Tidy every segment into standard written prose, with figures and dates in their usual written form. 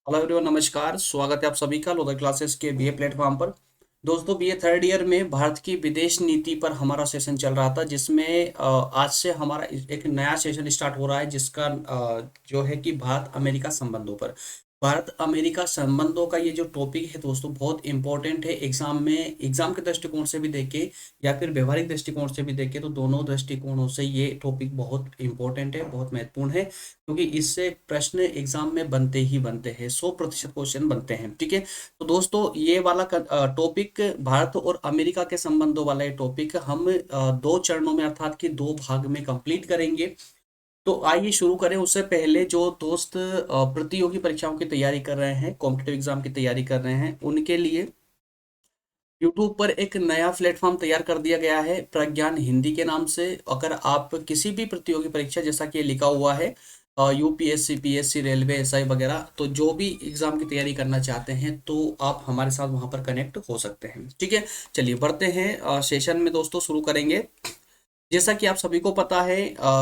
Hello everyone, नमस्कार। स्वागत है आप सभी का लोधर क्लासेस के बीए प्लेटफॉर्म पर। दोस्तों, बीए थर्ड ईयर में भारत की विदेश नीति पर हमारा सेशन चल रहा था, जिसमें आज से हमारा एक नया सेशन स्टार्ट हो रहा है, जिसका जो है कि भारत अमेरिका संबंधों पर। भारत अमेरिका संबंधों का ये जो टॉपिक है दोस्तों, बहुत इंपॉर्टेंट है। एग्जाम के दृष्टिकोण से भी देखें या फिर व्यवहारिक दृष्टिकोण से भी देखें, तो दोनों दृष्टिकोणों से ये टॉपिक बहुत इंपॉर्टेंट है, बहुत महत्वपूर्ण है। क्योंकि इससे प्रश्न एग्जाम में बनते ही बनते हैं, 100% क्वेश्चन बनते हैं। ठीक है। तो दोस्तों, ये वाला टॉपिक भारत और अमेरिका के संबंधों वाला ये टॉपिक हम दो चरणों में अर्थात कि दो भाग में कंप्लीट करेंगे। तो आइए शुरू करें। उससे पहले जो दोस्त प्रतियोगी परीक्षाओं की तैयारी कर रहे हैं, कॉम्पिटिटिव एग्जाम की तैयारी कर रहे हैं, उनके लिए यूट्यूब पर एक नया प्लेटफॉर्म तैयार कर दिया गया है, प्रज्ञान हिंदी के नाम से। अगर आप किसी भी प्रतियोगी परीक्षा, जैसा कि ये लिखा हुआ है, यूपीएससी, पीएससी, रेलवे, एसआई वगैरह, तो जो भी एग्जाम की तैयारी करना चाहते हैं तो आप हमारे साथ वहां पर कनेक्ट हो सकते हैं। ठीक है। चलिए बढ़ते हैं सेशन में दोस्तों, शुरू करेंगे। जैसा कि आप सभी को पता है,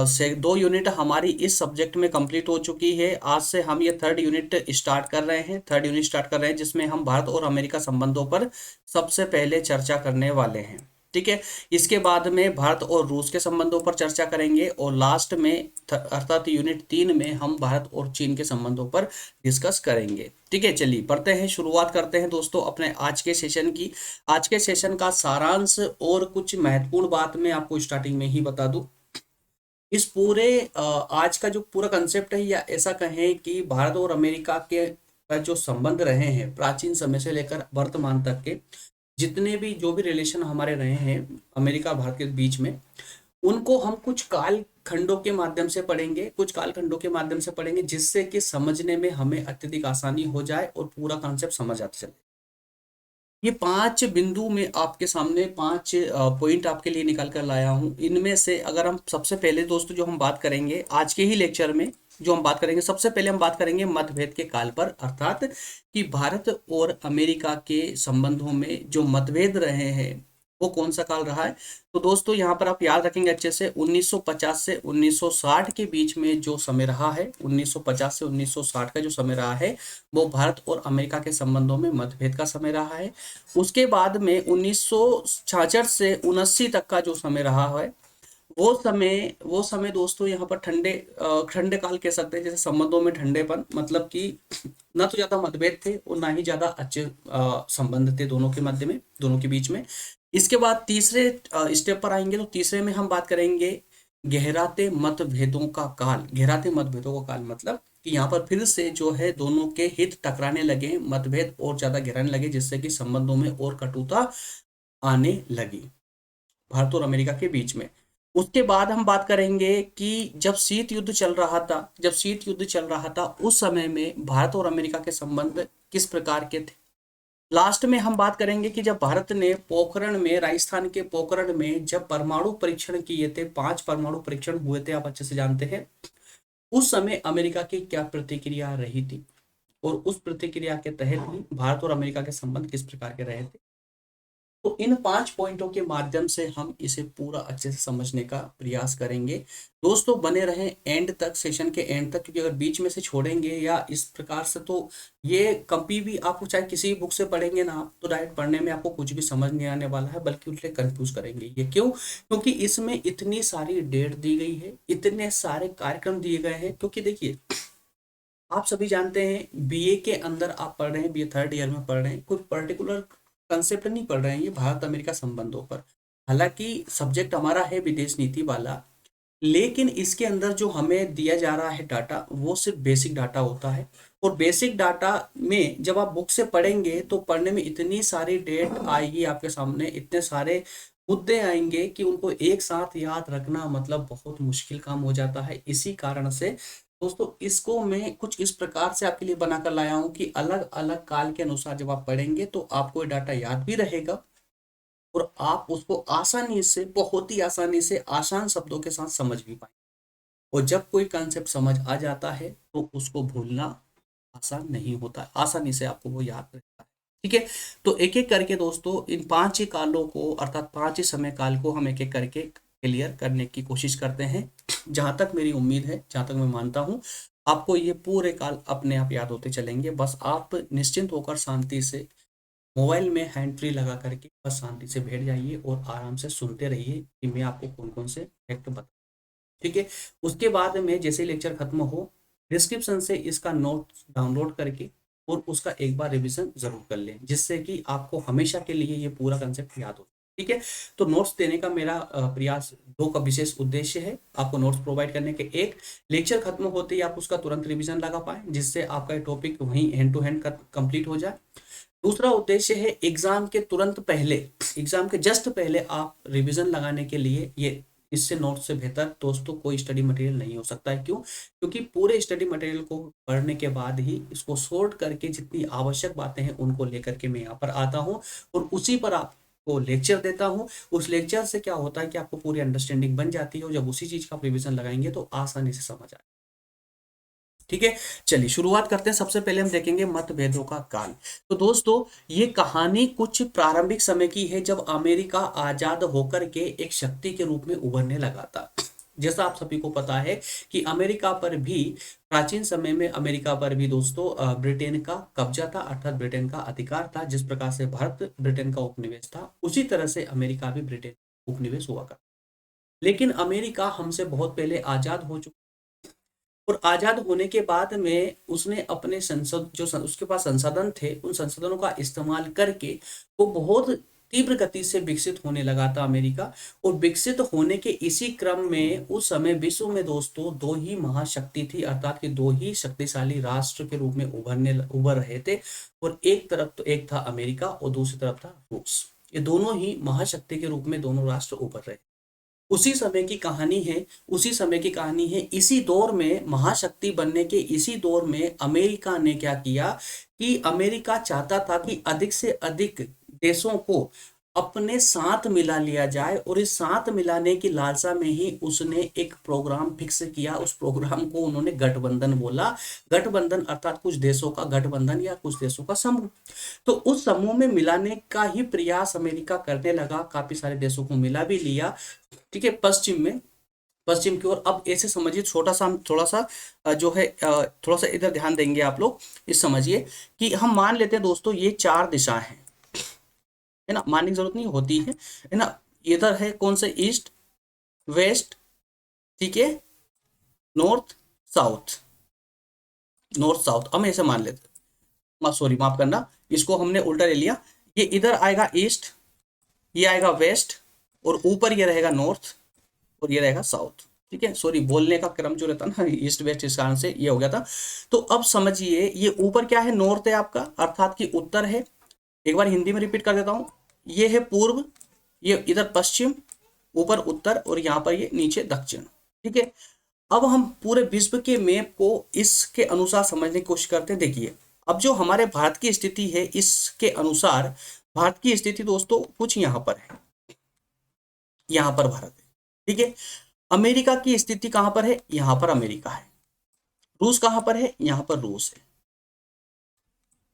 से 2 यूनिट हमारी इस सब्जेक्ट में कंप्लीट हो चुकी है। आज से हम ये थर्ड यूनिट स्टार्ट कर रहे हैं, जिसमें हम भारत और अमेरिका संबंधों पर सबसे पहले चर्चा करने वाले हैं। ठीक है। इसके बाद में भारत और रूस के संबंधों पर चर्चा करेंगे, और लास्ट में अर्थात यूनिट 3 में हम भारत और चीन के संबंधों पर डिस्कस करेंगे। ठीक है। चलिए बढ़ते हैं, शुरुआत करते हैं दोस्तों अपने आज के सेशन की। आज के सेशन का सारांश और कुछ महत्वपूर्ण बात मैं आपको स्टार्टिंग में ही बता दूं। इस पूरे आज का जो पूरा कंसेप्ट है, या ऐसा कहें कि भारत और अमेरिका के का जो संबंध रहे हैं प्राचीन समय से लेकर वर्तमान तक के, जितने भी जो भी रिलेशन हमारे रहे हैं अमेरिका भारत के बीच में, उनको हम कुछ काल खंडों के माध्यम से पढ़ेंगे, जिससे कि समझने में हमें अत्यधिक आसानी हो जाए और पूरा कॉन्सेप्ट समझ आते चले। ये 5 बिंदु में आपके सामने 5 पॉइंट आपके लिए निकाल कर लाया हूं। इनमें से अगर हम सबसे पहले दोस्तों जो हम बात करेंगे आज के ही लेक्चर में, जो हम बात करेंगे, सबसे पहले हम बात करेंगे मतभेद के काल पर, अर्थात कि भारत और अमेरिका के संबंधों में जो मतभेद रहे हैं वो कौन सा काल रहा है। तो दोस्तों यहाँ पर आप याद रखेंगे अच्छे से, 1950 से 1960 के बीच में जो समय रहा है, 1950 से 1960 का जो समय रहा है, वो भारत और अमेरिका के संबंधों में मतभेद का समय रहा है। उसके बाद में 1966 से 79 तक का जो समय रहा है, वो समय दोस्तों यहाँ पर ठंडे काल कह सकते हैं। जैसे संबंधों में ठंडेपन, मतलब कि ना तो ज्यादा मतभेद थे और ना ही ज्यादा अच्छे संबंध थे दोनों के मध्य में, दोनों के बीच में। इसके बाद तीसरे स्टेप पर आएंगे, तो तीसरे में हम बात करेंगे गहराते मतभेदों का काल, मतलब कि यहाँ पर फिर से जो है दोनों के हित टकराने लगे, मतभेद और ज्यादा गहराने लगे, जिससे कि संबंधों में और कटुता आने लगी भारत और अमेरिका के बीच में। उसके बाद हम बात करेंगे कि जब शीत युद्ध चल रहा था उस समय में भारत और अमेरिका के संबंध किस प्रकार के थे। लास्ट में हम बात करेंगे कि जब भारत ने पोखरण में, राजस्थान के पोखरण में जब परमाणु परीक्षण किए थे, 5 परमाणु परीक्षण हुए थे, आप अच्छे से जानते हैं, उस समय अमेरिका की क्या प्रतिक्रिया रही थी, और उस प्रतिक्रिया के तहत ही भारत और अमेरिका के संबंध किस प्रकार के रहे थे। तो इन 5 पॉइंटों के माध्यम से हम इसे पूरा अच्छे से समझने का प्रयास करेंगे। दोस्तों बने रहें एंड तक, सेशन के एंड तक, क्योंकि अगर बीच में से छोड़ेंगे या इस प्रकार से, तो ये कभी भी आपको, चाहे किसी भी बुक से पढ़ेंगे ना आप, तो डायरेक्ट पढ़ने में आपको कुछ भी समझ नहीं आने वाला है, बल्कि उल्टे कंफ्यूज करेंगे। ये क्यों? क्योंकि इसमें इतनी सारी डेट दी गई है, इतने सारे कार्यक्रम दिए गए हैं। क्योंकि देखिए, आप सभी जानते हैं बीए के अंदर आप पढ़ रहे हैं, बीए थर्ड ईयर में पढ़ रहे हैं, कोई पर्टिकुलर कंसेप्ट नहीं पढ़ रहे हैं ये भारत अमेरिका संबंधों पर। हालांकि सब्जेक्ट हमारा है विदेश नीति वाला, लेकिन इसके अंदर जो हमें दिया जा रहा है डाटा, वो सिर्फ बेसिक डाटा होता है। और बेसिक डाटा में जब आप बुक से पढ़ेंगे तो पढ़ने में इतनी सारी डेट आएगी आपके सामने, इतने सारे मुद्दे आएंगे कि उनको एक साथ याद रखना मतलब बहुत मुश्किल काम हो जाता है। इसी कारण से दोस्तों इसको मैं कुछ इस प्रकार से आपके लिए बनाकर लाया हूं कि अलग अलग काल के अनुसार जब आप पढ़ेंगे तो आपको ये डाटा याद भी रहेगा, और आप उसको आसानी से, बहुत ही आसानी से, आसान शब्दों के साथ समझ भी पाएंगे। और जब कोई कंसेप्ट समझ आ जाता है तो उसको भूलना आसान नहीं होता, आसानी से आपको वो याद रहता है। ठीक है। तो एक एक करके दोस्तों इन 5 ही कालों को, अर्थात 5 ही समय काल को हम एक एक करके क्लियर करने की कोशिश करते हैं। जहां तक मेरी उम्मीद है, जहां तक मैं मानता हूं, आपको ये पूरे काल अपने आप याद होते चलेंगे। बस आप निश्चिंत होकर शांति से मोबाइल में हैंड फ्री लगा करके बस शांति से बैठ जाइए और आराम से सुनते रहिए कि मैं आपको कौन कौन से फैक्ट बता। ठीक है। उसके बाद में जैसे लेक्चर खत्म हो, डिस्क्रिप्शन से इसका नोट डाउनलोड करके और उसका एक बार रिवीजन जरूर कर लें, जिससे कि आपको हमेशा के लिए ये पूरा कंसेप्ट याद हो। ठीक है। तो नोट्स देने का मेरा प्रयास दो का विशेष उद्देश्य है, आपको नोट्स प्रोवाइड करने के। एक, लेक्चर खत्म होते ही आप उसका तुरंत रिवीजन लगा पाए, जिससे आपका टॉपिक वहीं हैंड टू हैंड कंप्लीट हो जाए। दूसरा उद्देश्य है एग्जाम के तुरंत पहले, एग्जाम के जस्ट पहले आप रिवीजन लगाने के लिए ये, इससे नोट से बेहतर दोस्तों कोई स्टडी मटेरियल नहीं हो सकता है। क्यों? क्योंकि पूरे स्टडी मटेरियल को पढ़ने के बाद ही इसको सोर्ट करके जितनी आवश्यक बातें हैं उनको लेकर के मैं यहाँ पर आता हूँ और उसी पर आपको लेक्चर देता हूँ। उस लेक्चर से क्या होता है कि आपको पूरी अंडरस्टैंडिंग बन जाती है और जब उसी चीज का आप रिविजन लगाएंगे तो आसानी से समझ आए। ठीक है। चलिए शुरुआत करते हैं। सबसे पहले हम देखेंगे मतभेदों का काल। तो दोस्तों ये कहानी कुछ प्रारंभिक समय की है, जब अमेरिका आजाद होकर के एक शक्ति के रूप में उभरने लगा था। जैसा आप सभी को पता है कि अमेरिका पर भी, प्राचीन समय में अमेरिका पर भी दोस्तों ब्रिटेन का कब्जा था, अर्थात ब्रिटेन का अधिकार था। जिस प्रकार से भारत ब्रिटेन का उपनिवेश था, उसी तरह से अमेरिका भी ब्रिटेन उपनिवेश हुआ करता। लेकिन अमेरिका हमसे बहुत पहले आजाद हो चुका और आजाद होने के बाद में उसने अपने संसद, जो उसके पास संसाधन थे, उन संसाधनों का इस्तेमाल करके वो बहुत तीव्र गति से विकसित होने लगा था अमेरिका। और विकसित होने के इसी क्रम में उस समय विश्व में दोस्तों दो ही महाशक्ति थी, अर्थात कि दो ही शक्तिशाली राष्ट्र के रूप में उभर रहे थे। और एक तरफ तो एक था अमेरिका और दूसरी तरफ था रूस। ये दोनों ही महाशक्ति के रूप में दोनों राष्ट्र उभर रहे। उसी समय की कहानी है, उसी समय की कहानी है। इसी दौर में, महाशक्ति बनने के इसी दौर में अमेरिका ने क्या किया कि अमेरिका चाहता था कि अधिक से अधिक देशों को अपने साथ मिला लिया जाए और इस साथ मिलाने की लालसा में ही उसने एक प्रोग्राम फिक्स किया। उस प्रोग्राम को उन्होंने गठबंधन बोला। गठबंधन अर्थात कुछ देशों का गठबंधन या कुछ देशों का समूह। तो उस समूह में मिलाने का ही प्रयास अमेरिका करने लगा, काफी सारे देशों को मिला भी लिया। ठीक है। पश्चिम में, पश्चिम की ओर। अब ऐसे समझिए, छोटा सा हम थोड़ा सा जो है थोड़ा सा इधर ध्यान देंगे आप लोग। इस समझिए कि हम मान लेते हैं दोस्तों ये चार दिशा है ना, मानने की जरूरत नहीं होती है ना। इधर है कौन से, ईस्ट, वेस्ट, ठीक है, नॉर्थ, साउथ, नॉर्थ साउथ हम ऐसे मान लेते हैं। सॉरी माफ करना, इसको हमने उल्टा ले लिया। ये इधर आएगा ईस्ट, ये आएगा वेस्ट और ऊपर ये रहेगा नॉर्थ और ये रहेगा साउथ। ठीक है। सॉरी, बोलने का क्रम जो रहता ना ईस्ट वेस्ट, इस कारण से ये हो गया था। तो अब समझिए ये ऊपर क्या है, नॉर्थ है आपका, अर्थात कि उत्तर है। एक बार हिंदी में रिपीट कर देता हूं। ये है पूर्व, ये इधर पश्चिम, ऊपर उत्तर और यहाँ पर ये नीचे दक्षिण। ठीक है। अब हम पूरे विश्व के मैप को इसके अनुसार समझने की कोशिश करते हैं। देखिए अब जो हमारे भारत की स्थिति है, इसके अनुसार भारत की स्थिति दोस्तों कुछ यहाँ पर है, यहाँ पर भारत है। ठीक है। अमेरिका की स्थिति कहां पर है, यहां पर अमेरिका है। रूस कहां पर है, यहां पर रूस है।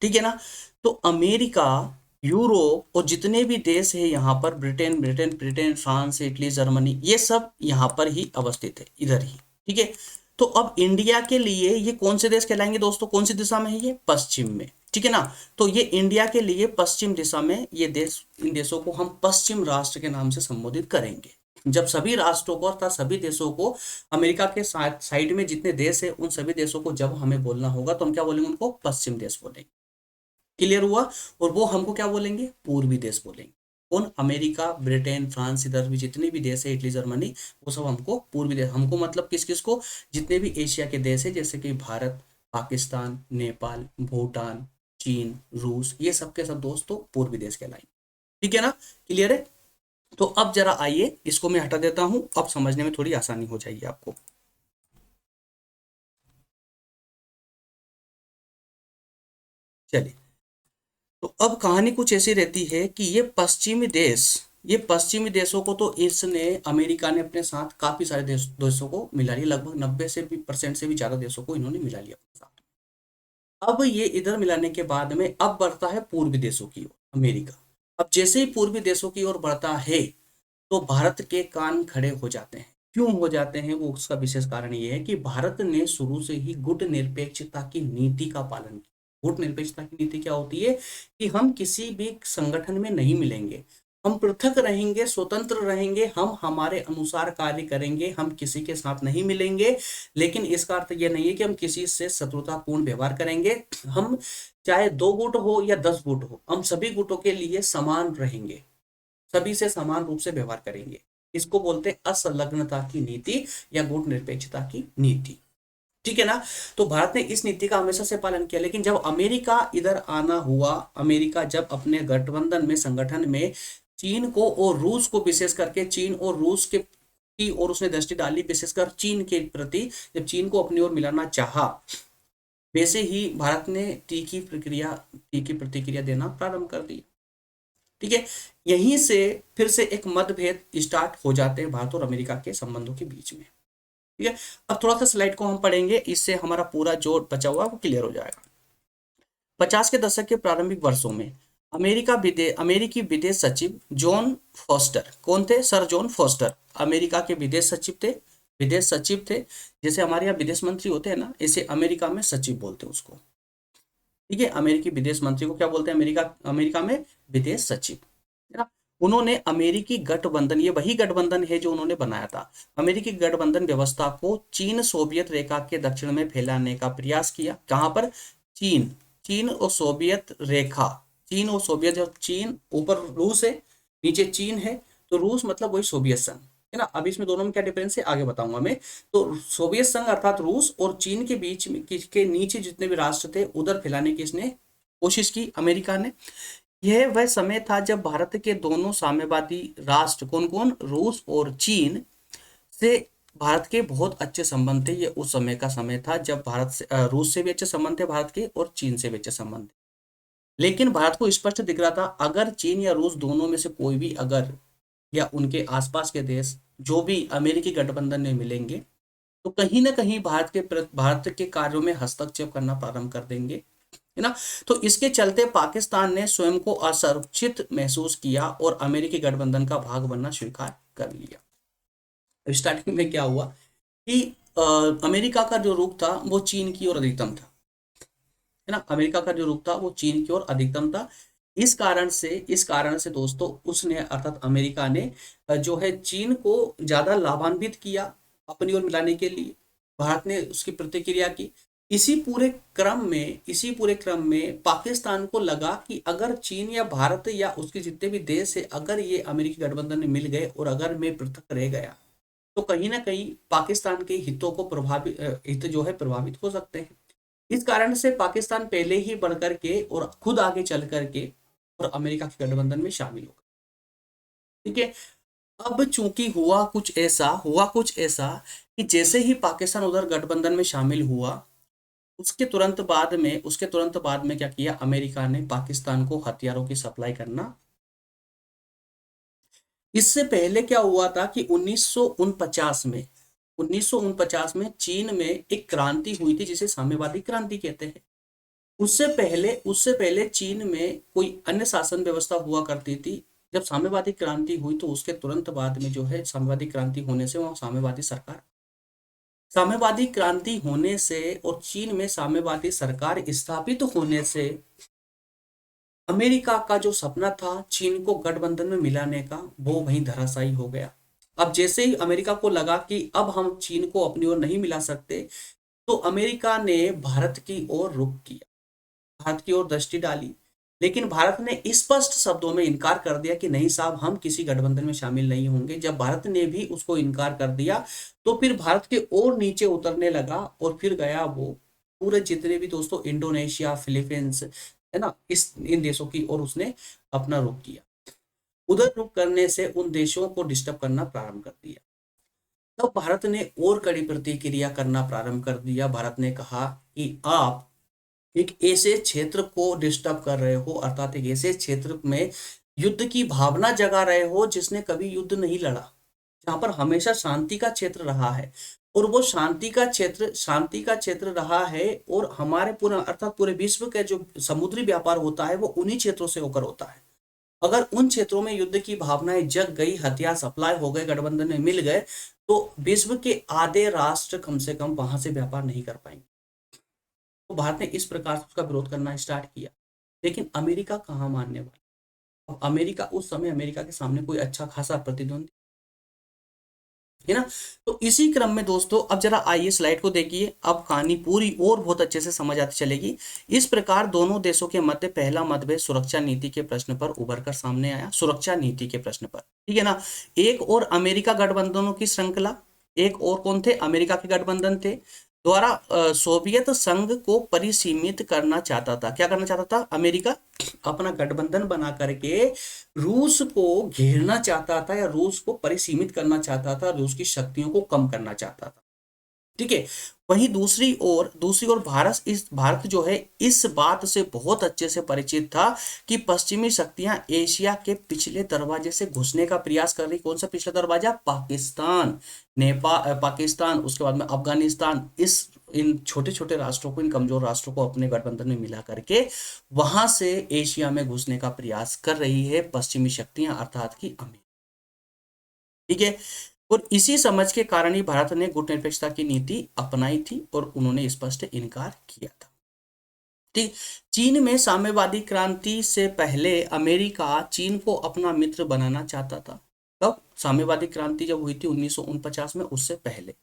ठीक है ना। तो अमेरिका, यूरोप और जितने भी देश है यहाँ पर, Britain Britain Britain France, Italy, Germany, ये सब यहाँ पर ही अवस्थित है, इधर ही। ठीक है। तो अब इंडिया के लिए ये कौन से देश कहलाएंगे दोस्तों, कौन सी दिशा में है, ये पश्चिम में। ठीक है ना। तो ये इंडिया के लिए पश्चिम दिशा में ये देश, इन देशों को हम पश्चिम राष्ट्र के नाम से संबोधित करेंगे। जब सभी राष्ट्रों को अर्थात सभी देशों को, अमेरिका के साइड में जितने देश है उन सभी देशों को जब हमें बोलना होगा तो हम क्या बोलेंगे, उनको पश्चिम देश बोलेंगे। क्लियर हुआ। और वो हमको क्या बोलेंगे, पूर्वी देश बोलेंगे। कौन, अमेरिका, ब्रिटेन, फ्रांस, इधर भी जितने भी देश है, इटली, जर्मनी, वो सब हमको पूर्वी देश, हमको मतलब किस किस को, जितने भी एशिया के देश है, जैसे कि भारत, पाकिस्तान, नेपाल, भूटान, चीन, रूस, ये सब के सब दोस्तों पूर्वी देश कहलाएंगे। ठीक है ना। क्लियर है। तो अब जरा आइए, इसको मैं हटा देता हूं, अब समझने में थोड़ी आसानी हो जाएगी आपको। चलिए, तो अब कहानी कुछ ऐसी रहती है कि ये पश्चिमी देश, ये पश्चिमी देशों को तो इसने, अमेरिका ने अपने साथ काफी सारे देशों को मिला लिया, लगभग 90% से भी ज्यादा देशों को इन्होंने मिला लिया अपने साथ। अब ये इधर मिलाने के बाद में अब बढ़ता है पूर्वी देशों की ओर, अमेरिका। अब जैसे ही पूर्वी देशों की ओर बढ़ता है तो भारत के कान खड़े हो जाते हैं। क्यों हो जाते हैं, वो उसका विशेष कारण ये है कि भारत ने शुरू से ही गुट निरपेक्षता की नीति का पालन किया। गुट निरपेक्षता की नीति क्या होती है कि हम किसी भी संगठन में नहीं मिलेंगे, हम पृथक रहेंगे, स्वतंत्र रहेंगे, हम हमारे अनुसार कार्य करेंगे, हम किसी के साथ नहीं मिलेंगे। लेकिन इसका अर्थ यह नहीं है कि हम किसी से शत्रुतापूर्ण व्यवहार करेंगे। हम चाहे 2 गुट हो या 10 गुट हो, हम सभी गुटों के लिए समान रहेंगे, सभी से समान रूप से व्यवहार करेंगे। इसको बोलते हैं असंलग्नता की नीति या गुट निरपेक्षता की नीति। ठीक है ना। तो भारत ने इस नीति का हमेशा से पालन किया। लेकिन जब अमेरिका इधर आना हुआ, अमेरिका जब अपने गठबंधन में, संगठन में चीन को और रूस को, विशेष करके चीन और रूस के की और उसने दृष्टि डाली, विशेषकर चीन के प्रति, जब चीन को अपनी ओर मिलाना चाहा, वैसे ही भारत ने तीखी प्रतिक्रिया देना प्रारंभ कर दी। ठीक है। यहीं से फिर से एक मतभेद स्टार्ट हो जाते हैं भारत और अमेरिका के संबंधों के बीच में। ठीक है। अब थोड़ा सा स्लाइड को हम पढ़ेंगे, इससे हमारा पूरा जो बचा हुआ है वो क्लियर हो जाएगा। 50 के दशक के प्रारंभिक वर्षों में अमेरिकी विदेश सचिव जॉन फॉस्टर, कौन थे? सर जॉन फॉस्टर अमेरिका के विदेश सचिव थे। जैसे हमारे यहाँ विदेश मंत्री होते हैं ना, ऐसे अमेरिका में सचिव बोलते हैं उसको। ठीक है। अमेरिकी विदेश मंत्री को क्या बोलते हैं? अमेरिका में विदेश सचिव, है ना। उन्होंने अमेरिकी गठबंधन, ये वही गठबंधन है जो उन्होंने बनाया था, अमेरिकी गठबंधन व्यवस्था को चीन सोवियत रेखा के दक्षिण में फैलाने का प्रयास किया। कहां पर? चीन चीन और सोवियत रेखा, चीन और सोवियत, जो चीन ऊपर रूस है, नीचे चीन है, तो रूस मतलब वही सोवियत संघ, है ना। अब इसमें दोनों में क्या डिफरेंस है आगे बताऊंगा मैं। तो सोवियत संघ अर्थात रूस और चीन के बीच में के नीचे जितने भी राष्ट्र थे उधर फैलाने की इसने कोशिश की, अमेरिका ने। यह वह समय था जब भारत के दोनों साम्यवादी राष्ट्र, कौन कौन? रूस और चीन से भारत के बहुत अच्छे संबंध थे। ये उस समय का समय था जब भारत से रूस से भी अच्छे संबंध थे भारत के, और चीन से भी अच्छे संबंध थे। लेकिन भारत को स्पष्ट दिख रहा था, अगर चीन या रूस दोनों में से कोई भी, अगर, या उनके आसपास के देश जो भी अमेरिकी गठबंधन में मिलेंगे, तो कहीं ना कहीं भारत के कार्यों में हस्तक्षेप करना प्रारंभ कर देंगे, है ना। तो इसके चलते पाकिस्तान ने स्वयं को असुरक्षित महसूस किया और अमेरिकी गठबंधन का भाग बनना स्वीकार कर लिया। स्टार्टिंग में क्या हुआ कि अमेरिका का जो रुख था वो चीन की ओर अधिकतम था, है ना। अमेरिका का जो रुख था वो चीन की ओर अधिकतम था। इस कारण से दोस्तों, उसने अर्थात अमेरिका ने जो है चीन को ज्यादा लाभान्वित किया अपनी ओर मिलाने के लिए। भारत ने उसकी प्रतिक्रिया की। इसी पूरे क्रम में पाकिस्तान को लगा कि अगर चीन या भारत या उसके जितने भी देश है, अगर ये अमेरिकी गठबंधन में मिल गए और अगर मैं पृथक रह गया, तो कहीं ना कहीं पाकिस्तान के हितों को हित जो है प्रभावित हो सकते हैं। इस कारण से पाकिस्तान पहले ही बढ़ करके और खुद आगे चल करके और अमेरिका के गठबंधन में शामिल हो गए। ठीक है। अब चूंकि हुआ कुछ ऐसा कि जैसे ही पाकिस्तान उधर गठबंधन में शामिल हुआ, उसके तुरंत बाद में क्या किया, अमेरिका ने पाकिस्तान को हथियारों की सप्लाई करना। इससे पहले क्या हुआ था कि 1949 में चीन में एक क्रांति हुई थी जिसे साम्यवादी क्रांति कहते हैं। उससे पहले चीन में कोई अन्य शासन व्यवस्था हुआ करती थी। जब साम्यवादी क्रांति हुई तो उसके तुरंत बाद में जो है, साम्यवादी क्रांति होने से वहां साम्यवादी क्रांति होने से और चीन में साम्यवादी सरकार स्थापित होने से अमेरिका का जो सपना था चीन को गठबंधन में मिलाने का, वो वहीं धराशायी हो गया। अब जैसे ही अमेरिका को लगा कि अब हम चीन को अपनी ओर नहीं मिला सकते, तो अमेरिका ने भारत की ओर रुख किया, भारत की ओर दृष्टि डाली। लेकिन भारत ने स्पष्ट शब्दों में इनकार कर दिया कि नहीं साहब, हम किसी गठबंधन में शामिल नहीं होंगे। जब भारत ने भी उसको इनकार कर दिया, तो फिर भारत के और नीचे उतरने लगा और फिर गया वो पूरे जितने भी दोस्तों इंडोनेशिया, फिलीपींस, है ना, इन देशों की ओर उसने अपना रुख किया। उधर रुख करने से उन देशों को डिस्टर्ब करना प्रारंभ कर दिया। तब भारत ने और कड़ी प्रतिक्रिया करना प्रारंभ कर दिया। भारत ने कहा कि आप एक ऐसे क्षेत्र को डिस्टर्ब कर रहे हो, अर्थात एक ऐसे क्षेत्र में युद्ध की भावना जगा रहे हो जिसने कभी युद्ध नहीं लड़ा, जहां पर हमेशा शांति का क्षेत्र रहा है। और वो शांति का क्षेत्र रहा है। और हमारे पूरा अर्थात पूरे विश्व का जो समुद्री व्यापार होता है वो उन्हीं क्षेत्रों से होकर होता है। अगर उन क्षेत्रों में युद्ध की भावनाएं जग गई, हथियार सप्लाई हो गए, गठबंधन में मिल गए, तो विश्व के आधे राष्ट्र कम से कम वहां से व्यापार नहीं कर पाएंगे। तो भारत ने इस प्रकार से उसका विरोध करना स्टार्ट किया। लेकिन अमेरिका कहाँ मानने वाला। अब अमेरिका उस समय, अमेरिका के सामने कोई अच्छा खासा प्रतिद्वंदी है ना। तो इसी क्रम में दोस्तों अब जरा आइए स्लाइड को देखिए, अब कहानी पूरी और बहुत अच्छे से समझ आती चलेगी। इस प्रकार दोनों देशों के मध्य पहला मतभेद सुरक्षा नीति के प्रश्न पर उभर कर सामने आया, सुरक्षा नीति के प्रश्न पर, ठीक है ना। एक और अमेरिका गठबंधनों की श्रृंखला, एक और कौन थे, अमेरिका के गठबंधन थे द्वारा सोवियत संघ को परिसीमित करना चाहता था। क्या करना चाहता था अमेरिका, अपना गठबंधन बना करके रूस को घेरना चाहता था या रूस को परिसीमित करना चाहता था, रूस की शक्तियों को कम करना चाहता था, ठीक है। वहीं दूसरी ओर भारत जो है इस बात से बहुत अच्छे से परिचित था कि पश्चिमी शक्तियां एशिया के पिछले दरवाजे से घुसने का प्रयास कर रही। कौन सा पिछला दरवाजा, पाकिस्तान, पाकिस्तान, उसके बाद में अफगानिस्तान, इन छोटे छोटे राष्ट्रों को, इन कमजोर राष्ट्रों को अपने गठबंधन में मिला करके वहां से एशिया में घुसने का प्रयास कर रही है पश्चिमी शक्तियां, अर्थात की अमेरिका, ठीक है। और इसी समझ के कारण ही भारत ने गुटनिरपेक्षता की नीति अपनाई थी और उन्होंने स्पष्ट इनकार किया था, ठीक। चीन में साम्यवादी क्रांति से पहले अमेरिका चीन को अपना मित्र बनाना चाहता था। कब, साम्यवादी क्रांति जब हुई थी 1949 में, उससे पहले।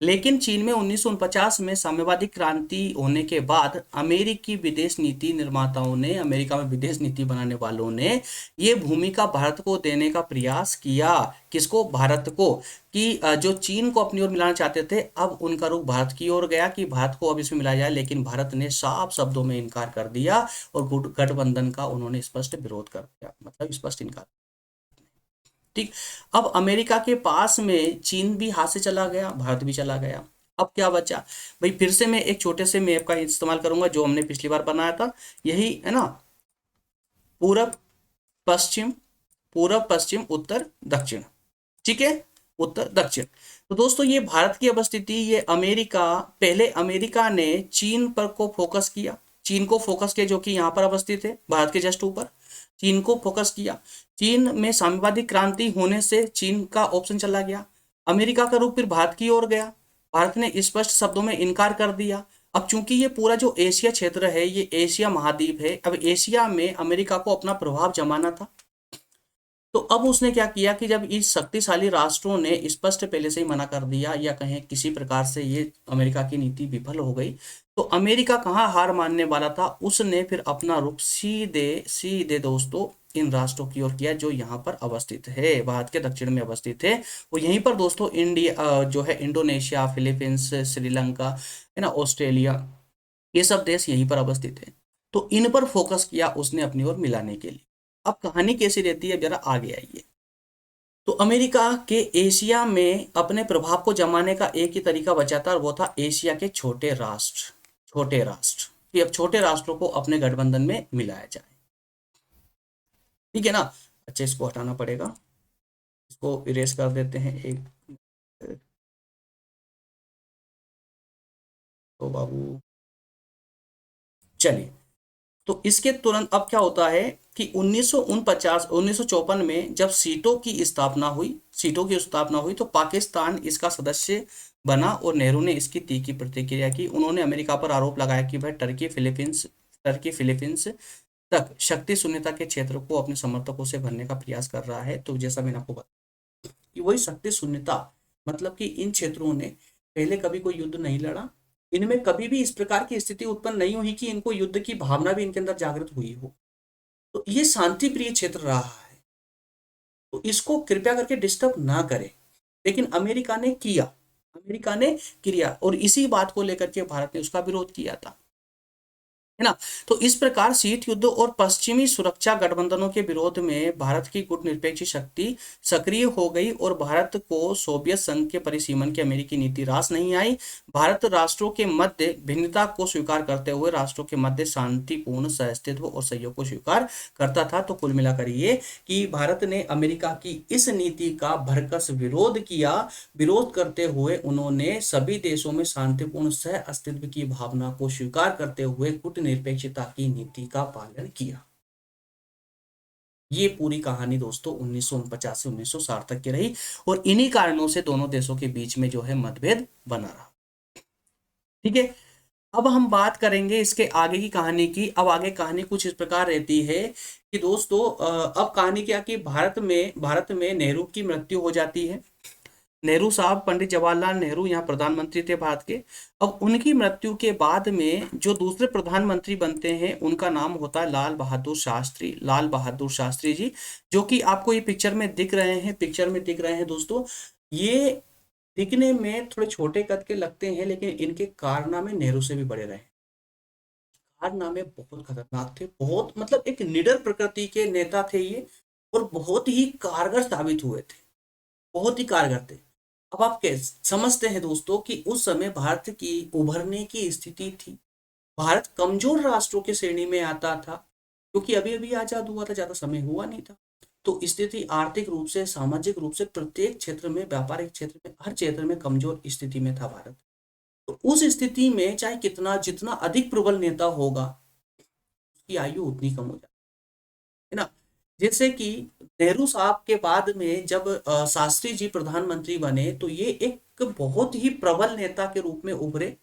लेकिन चीन में 1949 में साम्यवादी क्रांति होने के बाद अमेरिकी विदेश नीति निर्माताओं ने, अमेरिका में विदेश नीति बनाने वालों ने ये भूमिका भारत को देने का प्रयास किया। किसको, भारत को, कि जो चीन को अपनी ओर मिलाना चाहते थे, अब उनका रुख भारत की ओर गया कि भारत को अब इसमें मिलाया जाए। लेकिन भारत ने साफ शब्दों में इनकार कर दिया और गठबंधन का उन्होंने स्पष्ट विरोध कर दिया, मतलब स्पष्ट इनकार, ठीक। अब अमेरिका के पास में चीन भी हाथ से चला गया, भारत भी चला गया। अब क्या बचा भाई, फिर से मैं एक छोटे से मैप का इस्तेमाल करूंगा जो हमने पिछली बार बनाया था, यही है ना, पूरब पश्चिम, पूरब पश्चिम उत्तर दक्षिण, ठीक है, उत्तर दक्षिण। तो दोस्तों ये भारत की अवस्थिति, ये अमेरिका, पहले अमेरिका ने चीन पर को फोकस किया, चीन को फोकस किया जो कि यहाँ पर अवस्थित है भारत के जस्ट ऊपर, चीन को फोकस किया। चीन में साम्यवादी क्रांति होने से चीन का ऑप्शन चला गया, अमेरिका का रुख फिर भारत की ओर गया, भारत ने स्पष्ट शब्दों में इनकार कर दिया। अब चूंकि ये पूरा जो एशिया क्षेत्र है, ये एशिया महाद्वीप है, अब एशिया में अमेरिका को अपना प्रभाव जमाना था। तो अब उसने क्या किया कि जब इस शक्तिशाली राष्ट्रों ने स्पष्ट पहले से ही मना कर दिया, या कहें किसी प्रकार से ये अमेरिका की नीति विफल हो गई, तो अमेरिका कहाँ हार मानने वाला था, उसने फिर अपना रुख सीधे सीधे दोस्तों इन राष्ट्रों की ओर किया जो यहाँ पर अवस्थित है, भारत के दक्षिण में अवस्थित है। और यहीं पर दोस्तों इंडिया जो है, इंडोनेशिया, फिलीपींस, श्रीलंका है ना, ऑस्ट्रेलिया, ये सब देश यहीं पर अवस्थित है। तो इन पर फोकस किया उसने अपनी ओर मिलाने के लिए। अब कहानी कैसी रहती है, जरा आगे आइए। तो अमेरिका के एशिया में अपने प्रभाव को जमाने का एक ही तरीका बचा था, और वो था एशिया के छोटे राष्ट्र, छोटे राष्ट्र, कि अब छोटे राष्ट्रों को अपने गठबंधन में मिलाया जाए, ठीक है ना। अच्छा, इसको हटाना पड़ेगा, इसको इरेज कर देते हैं एक, तो बाबू चलिए। तो इसके तुरंत अब क्या होता है कि 1954 में जब सीटों की स्थापना हुई तो पाकिस्तान इसका सदस्य बना और नेहरू ने इसकी तीखी प्रतिक्रिया की। उन्होंने अमेरिका पर आरोप लगाया कि वह टर्की फिलीपींस तक शक्ति शून्यता के क्षेत्र को अपने समर्थकों से भरने का प्रयास कर रहा है। तो जैसा मैंने आपको बताया कि वही शक्ति शून्यता, मतलब कि इन क्षेत्रों ने पहले कभी कोई युद्ध नहीं लड़ा, इनमें कभी भी इस प्रकार की स्थिति उत्पन्न नहीं हुई कि इनको युद्ध की भावना भी इनके अंदर जागृत हुई हो। तो ये शांति प्रिय क्षेत्र रहा है, तो इसको कृपया करके डिस्टर्ब ना करें। लेकिन अमेरिका ने किया, और इसी बात को लेकर के भारत ने उसका विरोध किया था, है ना। तो इस प्रकार शीत युद्ध और पश्चिमी सुरक्षा गठबंधनों के विरोध में भारत की गुटनिरपेक्ष शक्ति सक्रिय हो गई और भारत को सोवियत संघ के परिसीमन की अमेरिकी नीति रास नहीं आई। भारत राष्ट्रों के मध्य भिन्नता को स्वीकार करते हुए राष्ट्रों के मध्य शांतिपूर्ण सहअस्तित्व और सहयोग को स्वीकार करता था। तो कुल मिलाकर ये कि भारत ने अमेरिका की इस नीति का भरकस विरोध किया, विरोध करते हुए उन्होंने सभी देशों में शांतिपूर्ण सह अस्तित्व की भावना को स्वीकार करते हुए कूटनिरपेक्षता की नीति का पालन किया। ये पूरी कहानी दोस्तों 1949 से 1960 तक की रही, और इन्हीं कारणों से दोनों देशों के बीच में जो है मतभेद बना रहा। ठीक है, अब हम बात करेंगे इसके आगे की कहानी की। अब आगे कहानी कुछ इस प्रकार रहती है कि दोस्तों अब कहानी क्या कि भारत में नेहरू की मृत्यु हो जाती है। नेहरू साहब, पंडित जवाहरलाल नेहरू यहाँ प्रधानमंत्री थे भारत के। अब उनकी मृत्यु के बाद में जो दूसरे प्रधानमंत्री बनते हैं उनका नाम होता है लाल बहादुर शास्त्री, लाल बहादुर शास्त्री जी, जो कि आपको ये पिक्चर में दिख रहे हैं, पिक्चर में दिख रहे हैं दोस्तों। ये दिखने में थोड़े छोटे कद के लगते हैं, लेकिन इनके कारनामे नेहरू से भी बड़े रहे। कारनामे बहुत खतरनाक थे, बहुत मतलब एक निडर प्रकृति के नेता थे ये, और बहुत ही कारगर साबित हुए थे, बहुत ही कारगर थे। अब आप कैसे समझते हैं दोस्तों कि उस समय भारत की उभरने की स्थिति थी। भारत कमजोर राष्ट्रों की श्रेणी में आता था, क्योंकि अभी अभी आजाद हुआ था, ज्यादा समय हुआ नहीं था। तो स्थिति आर्थिक रूप से, सामाजिक रूप से, प्रत्येक क्षेत्र में, व्यापारिक क्षेत्र में, हर क्षेत्र में कमजोर स्थिति में था भारत। तो उस स्थिति में चाहे कितना जितना अधिक प्रबल नेता होगा, उसकी आयु उतनी कम हो जाती है ना। जैसे कि नेहरू साहब के बाद में जब शास्त्री जी प्रधानमंत्री बने, तो ये एक बहुत ही प्रबल नेता के रूप में उभरे।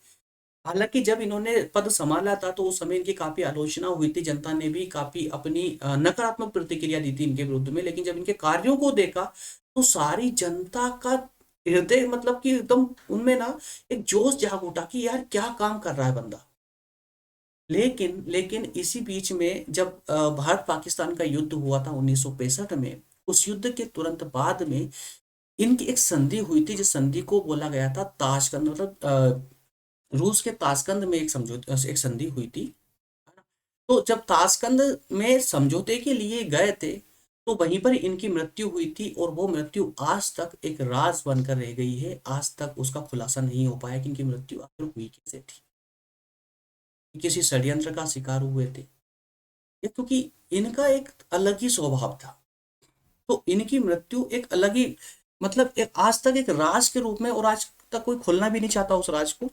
हालांकि जब इन्होंने पद संभाला था तो उस समय इनकी काफी आलोचना हुई थी, जनता ने भी काफी अपनी नकारात्मक प्रतिक्रिया दी थी इनके विरुद्ध में। लेकिन जब इनके कार्यों को देखा तो सारी जनता का हृदय मतलब कि एकदम उनमें ना एक जोश जाग उठा कि यार क्या काम कर रहा है बंदा। लेकिन लेकिन इसी बीच में जब भारत पाकिस्तान का युद्ध हुआ था 1965 में, उस युद्ध के तुरंत बाद में इनकी एक संधि हुई थी, जिस संधि को बोला गया था ताशकंद, मतलब रूस के ताशकंद में एक समझौते, एक संधि हुई थी, है ना। तो जब ताशकंद में समझौते के लिए गए थे, तो वहीं पर इनकी मृत्यु हुई थी, और वो मृत्यु आज तक एक राज बनकर रह गई है। आज तक उसका खुलासा नहीं हो पाया कि इनकी मृत्यु आखिर हुई कैसे थी, किसी षड्यंत्र का शिकार हुए थे, ये क्योंकि इनका एक अलग ही स्वभाव था। तो इनकी मृत्यु एक अलग ही, मतलब एक आज तक एक राज के रूप में, और आज तक कोई खोलना भी नहीं चाहता उस राज को।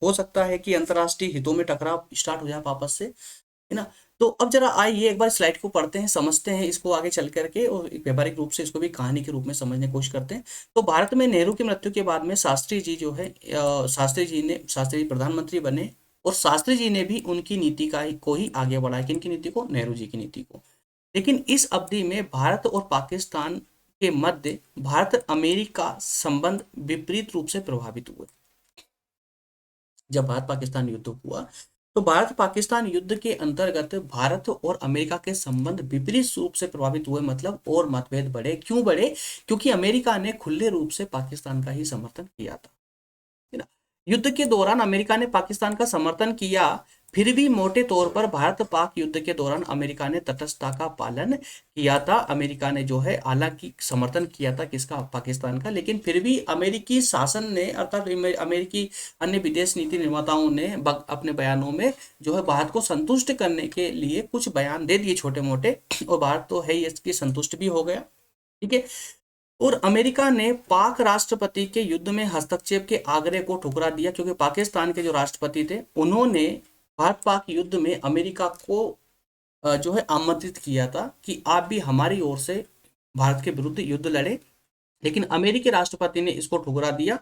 हो सकता है कि अंतरराष्ट्रीय हितों में टकराव स्टार्ट हो जाए वापस से, है ना। तो अब जरा आइए एक बार स्लाइड को पढ़ते हैं, समझते हैं इसको आगे चल करके, और एक व्यावहारिक रूप से इसको भी कहानी के रूप में समझने की कोशिश करते हैं। तो भारत में नेहरू की मृत्यु के बाद में शास्त्री जी जो है, शास्त्री जी प्रधानमंत्री बने, और शास्त्री जी ने भी उनकी नीति को ही आगे बढ़ाया। किनकी नीति को? नेहरू जी की नीति को। लेकिन इस अवधि में भारत और पाकिस्तान के मध्य भारत अमेरिका संबंध विपरीत रूप से प्रभावित हुए। जब भारत पाकिस्तान युद्ध हुआ, तो भारत पाकिस्तान युद्ध के अंतर्गत भारत और अमेरिका के संबंध विपरीत रूप से प्रभावित हुए, मतलब और मतभेद बढ़े। क्यों बढ़े? क्योंकि अमेरिका ने खुले रूप से पाकिस्तान का ही समर्थन किया था, है ना। युद्ध के दौरान अमेरिका ने पाकिस्तान का समर्थन किया, फिर भी मोटे तौर पर भारत पाक युद्ध के दौरान अमेरिका ने तटस्थता का पालन किया था। अमेरिका ने जो है हालांकि समर्थन किया था किसका? पाकिस्तान का, लेकिन फिर भी अमेरिकी शासन ने, अर्थात अमेरिकी अन्य विदेश नीति निर्माताओं ने अपने बयानों में जो है भारत को संतुष्ट करने के लिए कुछ बयान दे दिए छोटे मोटे, और भारत तो है ही इसकी संतुष्ट भी हो गया। ठीक है, और अमेरिका ने पाक राष्ट्रपति के युद्ध में हस्तक्षेप के आग्रह को ठुकरा दिया, क्योंकि पाकिस्तान के जो राष्ट्रपति थे उन्होंने भारत पाक युद्ध में अमेरिका को जो है आमंत्रित किया था कि आप भी हमारी ओर से भारत के विरुद्ध युद्ध लड़े। लेकिन अमेरिकी राष्ट्रपति ने इसको ठुकरा दिया,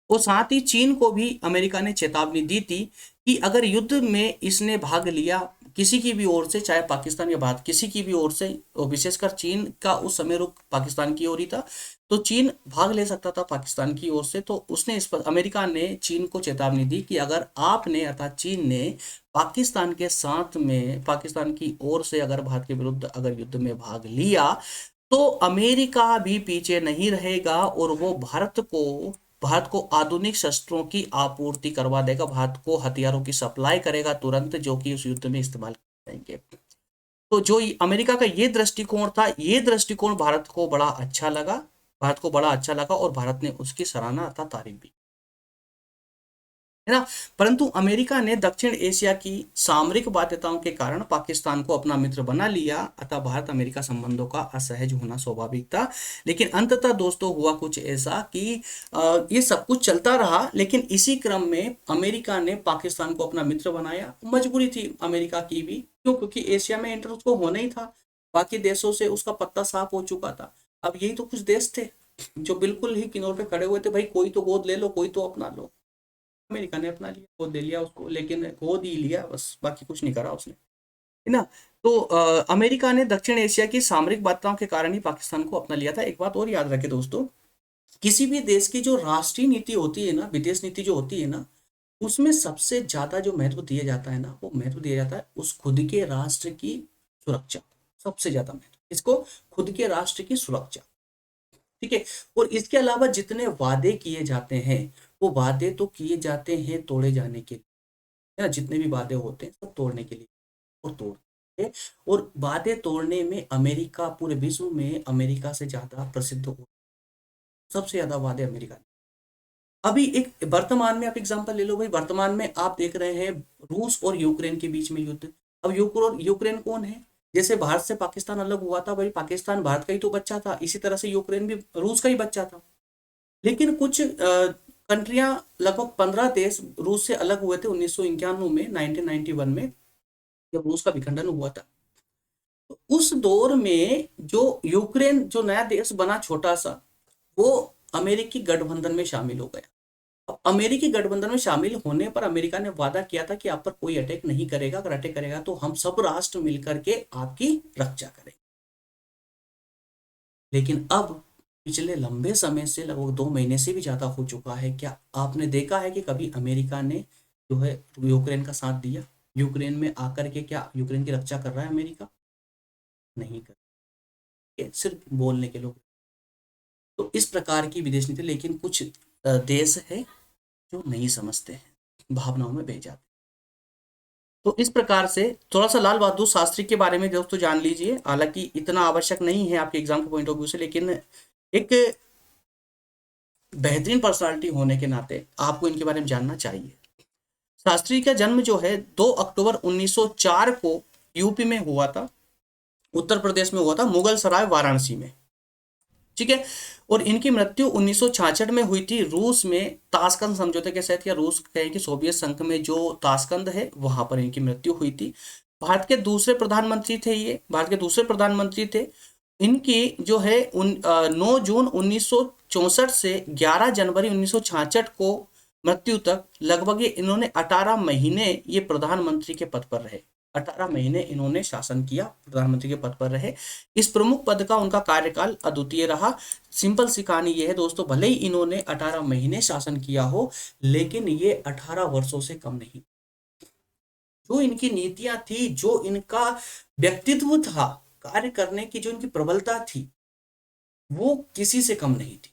और साथ ही चीन को भी अमेरिका ने चेतावनी दी थी कि अगर युद्ध में इसने भाग लिया किसी की भी ओर से, चाहे पाकिस्तान या भारत किसी की भी ओर से, और विशेषकर चीन का उस समय रुख पाकिस्तान की ओर ही था, तो चीन भाग ले सकता था पाकिस्तान की ओर से। तो उसने इस पर, अमेरिका ने चीन को चेतावनी दी कि अगर आपने, अर्थात चीन ने पाकिस्तान के साथ में, पाकिस्तान की ओर से अगर भारत के विरुद्ध अगर युद्ध में भाग लिया, तो अमेरिका भी पीछे नहीं रहेगा, और वो भारत को आधुनिक शस्त्रों की आपूर्ति करवा देगा, भारत को हथियारों की सप्लाई करेगा तुरंत, जो कि उस युद्ध में इस्तेमाल करेंगे। तो जो अमेरिका का ये दृष्टिकोण था, ये दृष्टिकोण भारत को बड़ा अच्छा लगा, भारत को बड़ा अच्छा लगा, और भारत ने उसकी सराहना अर्थात तारीफ भी, है ना। परंतु अमेरिका ने दक्षिण एशिया की सामरिक बाध्यताओं के कारण पाकिस्तान को अपना मित्र बना लिया, अतः भारत अमेरिका संबंधों का असहज होना स्वाभाविक था। लेकिन अंततः दोस्तों हुआ कुछ ऐसा कि ये सब कुछ चलता रहा, लेकिन इसी क्रम में अमेरिका ने पाकिस्तान को अपना मित्र बनाया। मजबूरी थी अमेरिका की भी, क्यों? क्योंकि एशिया में एंटर उसको होना ही था। बाकी देशों से उसका पत्ता साफ हो चुका था। अब यही तो कुछ देश थे जो बिल्कुल ही किनारे पे खड़े हुए थे, भाई कोई तो गोद ले लो, कोई तो अपना लो। अमेरिका ने अपना लिया, गोद ले लिया उसको, लेकिन गोद ही लिया बस, बाकी कुछ नहीं करा उसने, है ना। तो अमेरिका ने दक्षिण एशिया की सामरिक बाधाओं के कारण ही पाकिस्तान को अपना लिया था। एक बात और याद रखें दोस्तों, किसी भी देश की जो राष्ट्रीय नीति होती है ना, विदेश नीति जो होती है ना, उसमें सबसे ज्यादा जो महत्व दिया जाता है ना, वो महत्व दिया जाता है उस खुद के राष्ट्र की सुरक्षा। सबसे ज्यादा महत्व इसको, खुद के राष्ट्र की सुरक्षा, ठीक है। और इसके अलावा जितने वादे किए जाते हैं, वो वादे तो किए जाते हैं तोड़े जाने के लिए, है ना। जितने भी वादे होते हैं सब तोड़ने के लिए, और तोड़ते हैं। और वादे तोड़ने में अमेरिका, पूरे विश्व में अमेरिका से ज्यादा प्रसिद्ध हो, सबसे ज्यादा वादे अमेरिका ने। अभी एक वर्तमान में आप एग्जांपल ले लो भाई, वर्तमान में आप देख रहे हैं रूस और यूक्रेन के बीच में युद्ध। अब यूक्रेन कौन है? जैसे भारत से पाकिस्तान अलग हुआ था भाई, पाकिस्तान भारत का ही तो बच्चा था, इसी तरह से यूक्रेन भी रूस का ही बच्चा था। लेकिन कुछ कंट्रियां, लगभग 15 देश रूस से अलग हुए थे 1991 में, 1991 में, जब रूस का विखंडन हुआ था। तो उस दौर में जो यूक्रेन, जो नया देश बना छोटा सा, वो अमेरिकी गठबंधन में शामिल हो गया। अब अमेरिकी गठबंधन में शामिल होने पर अमेरिका ने वादा किया था कि आप पर कोई अटैक नहीं करेगा, अगर अटैक करेगा तो हम सब राष्ट्र मिलकर के आपकी रक्षा करेंगे। लेकिन अब पिछले लंबे समय से, लगभग 2 महीने से भी ज्यादा हो चुका है, क्या आपने देखा है कि कभी अमेरिका ने जो है यूक्रेन का साथ दिया? यूक्रेन में आकर के क्या यूक्रेन की रक्षा कर रहा है अमेरिका? नहीं कर, ये सिर्फ बोलने के लोग। तो इस प्रकार की विदेश नीति, लेकिन कुछ देश है जो नहीं समझते हैं, भावनाओं में बह जाते हैं। तो इस प्रकार से थोड़ा सा लाल बहादुर शास्त्री के बारे में दोस्तों जान लीजिए, हालांकि इतना आवश्यक नहीं है आपके एग्जाम के पॉइंट ऑफ व्यू से, लेकिन एक बेहतरीन पर्सनालिटी होने के नाते आपको इनके बारे में जानना चाहिए। शास्त्री का जन्म जो है 2 अक्टूबर 1904 को यूपी में हुआ था, उत्तर प्रदेश में हुआ था, मुगल सराय वाराणसी में, ठीक है। और इनकी मृत्यु 1966 में हुई थी रूस में ताशकंद समझौते के साथ, या रूस कहें कि सोवियत संघ में जो ताशकंद है वहां पर इनकी मृत्यु हुई थी। भारत के दूसरे प्रधानमंत्री थे, ये भारत के दूसरे प्रधानमंत्री थे। इनकी जो है 9 जून 1964 से 11 जनवरी 1966 को मृत्यु तक, लगभग ये इन्होंने 18 महीने ये प्रधानमंत्री के पद पर रहे। 18 महीने इन्होंने शासन किया, प्रधानमंत्री के पद पर रहे। इस प्रमुख पद का उनका कार्यकाल अद्वितीय रहा। सिंपल सी कहानी ये है दोस्तों, भले ही इन्होंने 18 महीने शासन किया हो, लेकिन ये 18 वर्षों से कम नहीं। जो इनकी नीतियां थी, जो इनका व्यक्तित्व था, कार्य करने की जो इनकी प्रबलता थी, वो किसी से कम नहीं थी।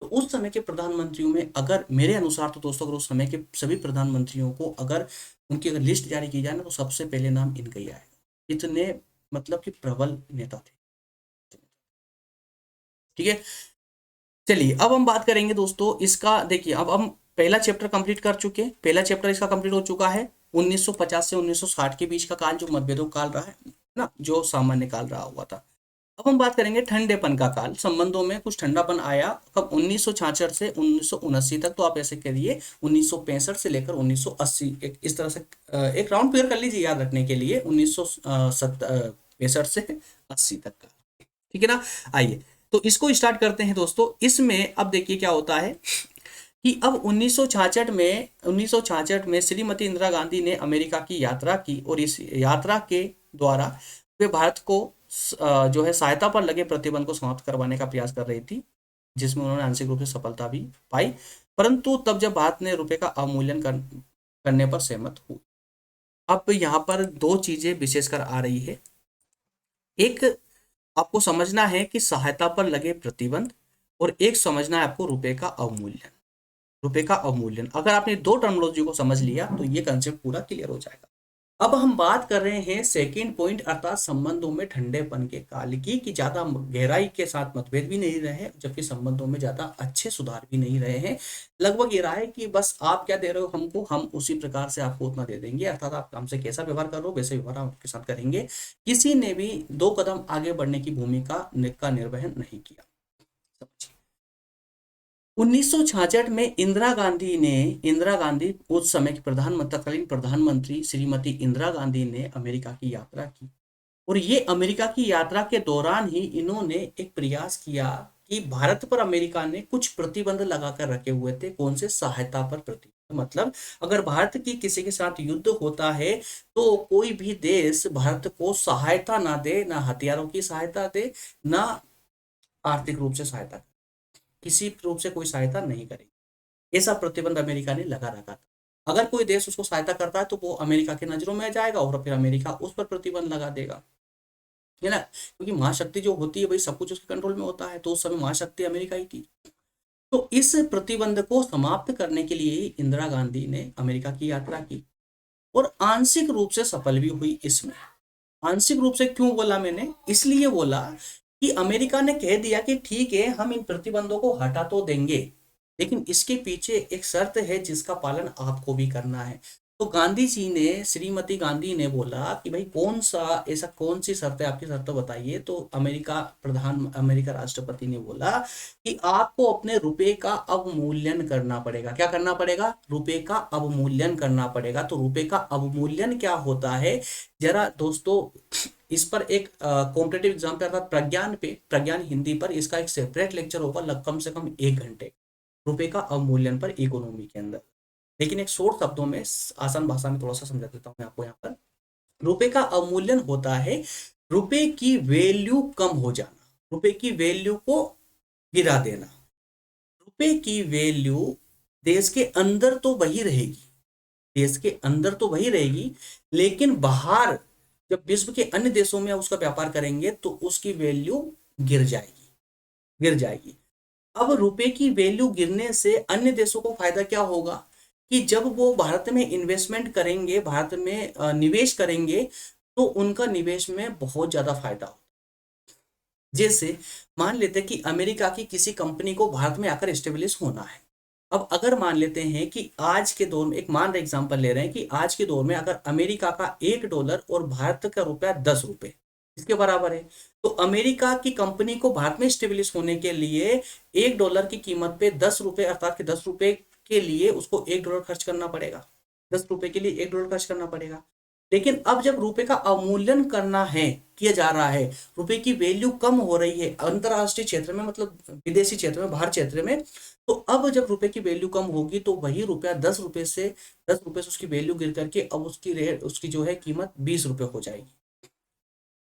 तो उस समय के प्रधानमंत्रियों में, अगर मेरे अनुसार तो दोस्तों, अगर उस समय के सभी प्रधानमंत्रियों को अगर उनकी अगर लिस्ट जारी की जाए ना, तो सबसे पहले नाम इनका ही आएगा। इतने मतलब कि प्रबल नेता थे, ठीक है। चलिए अब हम बात करेंगे दोस्तों इसका, देखिए अब हम पहला चैप्टर कंप्लीट कर चुके हैं, पहला चैप्टर इसका कंप्लीट हो चुका है। 1950 से 1960 के बीच का काल, जो मतभेदों काल रहा है ना, जो सामान्य काल रहा हुआ था। अब हम बात करेंगे ठंडेपन का काल, संबंधों में कुछ ठंडापन आया कब? 1966 से 1979 तक। तो आप ऐसे करिए 1965 से लेकर 1980, इस तरह से एक राउंड क्लियर कर लीजिए याद रखने के लिए, 1965 से 80 तक का, ठीक है ना। आइए तो इसको स्टार्ट करते हैं दोस्तों। इसमें अब देखिए क्या होता है कि अब 1966 में श्रीमती इंदिरा गांधी ने अमेरिका की यात्रा की, और इस यात्रा के द्वारा वे भारत को जो है सहायता पर लगे प्रतिबंध को समाप्त करवाने का प्रयास कर रही थी, जिसमें उन्होंने आंशिक रूप से सफलता भी पाई। परंतु तब जब भारत ने रुपए का अवमूल्यन करने पर सहमत हुई। अब यहाँ पर दो चीजें विशेषकर आ रही है। एक, आपको समझना है कि सहायता पर लगे प्रतिबंध, और एक समझना है आपको रुपए का अवमूल्यन। रुपए का अवमूल्यन, अगर आपने दो टर्मिनोलॉजी को समझ लिया तो ये कंसेप्ट पूरा क्लियर हो जाएगा। अब हम बात कर रहे हैं सेकंड पॉइंट, अर्थात संबंधों में ठंडेपन के काल की, कि ज्यादा गहराई के साथ मतभेद भी नहीं रहे, जबकि संबंधों में ज्यादा अच्छे सुधार भी नहीं रहे हैं। लगभग ये रहा है कि बस आप क्या दे रहे हो हमको, हम उसी प्रकार से आपको उतना दे देंगे, अर्थात आप हमसे कैसा व्यवहार कर रहे हो वैसे व्यवहार हम आपके साथ करेंगे। किसी ने भी 2 कदम आगे बढ़ने की भूमिका का निर्वहन नहीं किया। समझिए 1966 में इंदिरा गांधी उस समय की तत्कालीन प्रधानमंत्री श्रीमती इंदिरा गांधी ने अमेरिका की यात्रा की। और ये अमेरिका की यात्रा के दौरान ही इन्होंने एक प्रयास किया कि भारत पर अमेरिका ने कुछ प्रतिबंध लगा कर रखे हुए थे। कौन से? सहायता पर प्रतिबंध। मतलब अगर भारत की किसी के साथ युद्ध होता है तो कोई भी देश भारत को सहायता ना दे, ना हथियारों की सहायता दे, ना आर्थिक रूप से सहायता, किसी रूप से कोई सहायता नहीं करेगी। ऐसा प्रतिबंध अमेरिका ने लगा रखा था। अगर कोई देश उसको सहायता करता है तो वो अमेरिका की नजरों में आ जाएगा और फिर अमेरिका उस पर प्रतिबंध लगा देगा, है ना। क्योंकि महाशक्ति जो होती है भाई, सब कुछ उसके कंट्रोल में होता है, तो उस समय महाशक्ति अमेरिका ही थी। तो इस प्रतिबंध को समाप्त करने के लिए ही इंदिरा गांधी ने अमेरिका की यात्रा की और आंशिक रूप से सफल भी हुई इसमें। आंशिक रूप से क्यों बोला मैंने? इसलिए बोला कि अमेरिका ने कह दिया कि ठीक है, हम इन प्रतिबंधों को हटा तो देंगे, लेकिन इसके पीछे एक शर्त है जिसका पालन आपको भी करना है। तो गांधी जी ने, श्रीमती गांधी ने बोला कि भाई कौन सा, ऐसा कौन सी शर्त है, आपकी शर्त बताइए। तो अमेरिका राष्ट्रपति ने बोला कि आपको अपने रुपए का अवमूल्यन करना पड़ेगा। क्या करना पड़ेगा? रुपए का अवमूल्यन करना पड़ेगा। तो रुपए का अवमूल्यन क्या होता है, जरा दोस्तों इस पर एक कॉम्पिटेटिव एग्जाम पे अर्थात प्रज्ञान हिंदी पर इसका एक सेपरेट लेक्चर होगा, कम से कम 1 घंटे, रुपए का अवमूल्यन पर इकोनॉमी के अंदर। लेकिन एक शॉर्ट शब्दों में, आसान भाषा में थोड़ा सा समझा देता हूँ मैं आपको यहाँ पर। रुपए का अवमूल्यन होता है रुपए की वैल्यू कम हो जाना, रुपए की वैल्यू को गिरा देना। रुपए की वैल्यू देश के अंदर तो वही रहेगी, देश के अंदर तो वही रहेगी, लेकिन बाहर जब विश्व के अन्य देशों में उसका व्यापार करेंगे तो उसकी वैल्यू गिर जाएगी, गिर जाएगी। अब रुपए की वैल्यू गिरने से अन्य देशों को फायदा क्या होगा कि जब वो भारत में इन्वेस्टमेंट करेंगे, भारत में निवेश करेंगे, तो उनका निवेश में बहुत ज्यादा फायदा हो। जैसे मान लेते हैं कि अमेरिका की किसी कंपनी को भारत में आकर एस्टेब्लिश होना है। अब अगर मान लेते हैं कि आज के दौर में, एक मान रहे एग्जांपल ले रहे हैं कि आज के दौर में अगर अमेरिका का $1 और भारत का रुपया ₹10 इसके बराबर है, तो अमेरिका की कंपनी को भारत में स्टेब्लिश होने के लिए $1 की कीमत पे ₹10 अर्थात कि ₹10 के लिए उसको $1 खर्च करना पड़ेगा, ₹10 के लिए $1 खर्च करना पड़ेगा। लेकिन अब जब रुपए का अवमूल्यन करना है, किया जा रहा है, रुपए की वैल्यू कम हो रही है अंतरराष्ट्रीय क्षेत्र में, मतलब विदेशी क्षेत्र में, बाहर क्षेत्र में, तो अब जब रुपए की वैल्यू कम होगी तो वही रुपया ₹10 से उसकी वैल्यू गिर करके अब उसकी रेट, उसकी जो है कीमत ₹20 हो जाएगी,